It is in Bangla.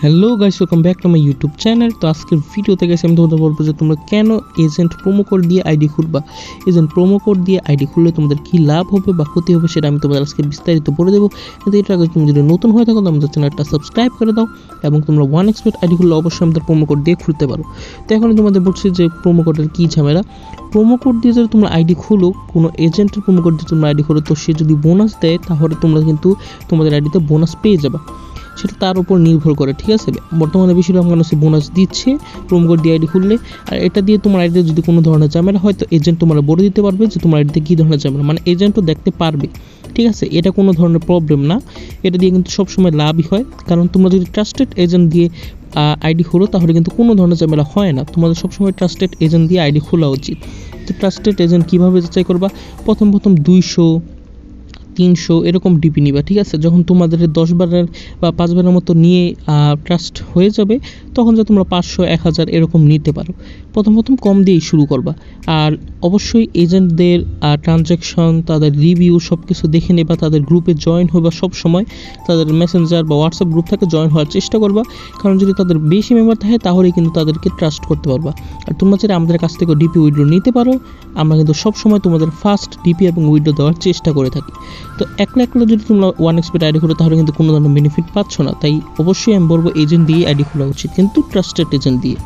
Hello guys, welcome back to my YouTube channel. তো আজকের ভিডিওতে গেছে আমি তোমাদের বলবো যে তোমরা কেন এজেন্ট প্রোমো কোড দিয়ে আইডি খুলবা, এজেন্ট প্রোমো কোড দিয়ে আইডি খুললে তোমাদের কী লাভ হবে বা ক্ষতি হবে সেটা আমি তোমাদের আজকে বিস্তারিত বলে দেবো। কিন্তু এটা আগে তুমি যদি নতুন হয়ে থাকো তো আমাদের চ্যানেলটা সাবস্ক্রাইব করে দাও এবং তোমরা OneXBet আইডি খুললে অবশ্যই আমাদের প্রোমো কোড দিয়ে খুলতে পারো। তো এখন তোমাদের বলছি যে প্রোমো কোডের কী ঝামেলা। প্রোমো কোড দিয়ে যদি তোমরা আইডি খুলো, কোনো এজেন্টের প্রোমো কোড দিয়ে তোমরা আইডি খোলো, তো সে যদি বোনাস দেয় তাহলে তোমরা কিন্তু তোমাদের আইডিতে বোনাস পেয়ে যাবে। সেটা তার উপর নির্ভর করে, ঠিক আছে। বর্তমানে বেশিরভাগ মানুষ বোনাস দিচ্ছে প্রোমো কোড দিয়ে আইডি খুললে। আর এটা দিয়ে তোমার আইডিতে যদি কোনো ধরনের ঝামেলা হয় তো এজেন্ট তোমার বলে দিতে পারবে যে তোমার আইডিতে কী ধরনের ঝামেলা, মানে এজেন্টও দেখতে পারবে, ঠিক আছে। এটা কোনো ধরনের প্রবলেম না, এটা দিয়ে কিন্তু সবসময় লাভই হয়। কারণ তোমরা যদি ট্রাস্টেড এজেন্ট দিয়ে আইডি খোলো তাহলে কিন্তু কোনো ধরনের ঝামেলা হয় না। তোমাদের সবসময় ট্রাস্টেড এজেন্ট দিয়ে আইডি খোলা উচিত। তো ট্রাস্টেড এজেন্ট কীভাবে যাচাই করবা? প্রথম 200 300 এরকম ডিপি নিবা, ঠিক আছে। যখন তোমাদের 10 বারের বা 5 বারের মতো নিয়ে ট্রাস্ট হয়ে যাবে তখন যে তোমরা 500 1000 এরকম নিতে পারো। প্রথম কম দিয়েই শুরু করবা। আর অবশ্যই এজেন্টদের ট্রানজ্যাকশন, তাদের রিভিউ সব কিছু দেখে নেবা। তাদের গ্রুপে জয়েন হবা, সব সময় তাদের মেসেঞ্জার বা হোয়াটসঅ্যাপ গ্রুপ থেকে জয়েন হওয়ার চেষ্টা করবা। কারণ যদি তাদের বেশি মেম্বার থাকে তাহলেই কিন্তু তাদেরকে ট্রাস্ট করতে পারবা। আর তোমরা চাইলে আমাদের কাছ থেকে ডিপি উইথড্র নিতে পারো। আমরা কিন্তু সবসময় তোমাদের ফার্স্ট ডিপি এবং উইথড্র দেওয়ার চেষ্টা করে থাকি। তো একলা যদি তোমরা OneXBet আইডি খোলো তাহলে কিন্তু কোনো ধরনের বেনিফিট পাচ্ছ না। তাই অবশ্যই আমি বলবো এজেন্ট দিয়ে আইডি খোলা উচিত, কিন্তু ট্রাস্টেড এজেন্ট দিয়ে।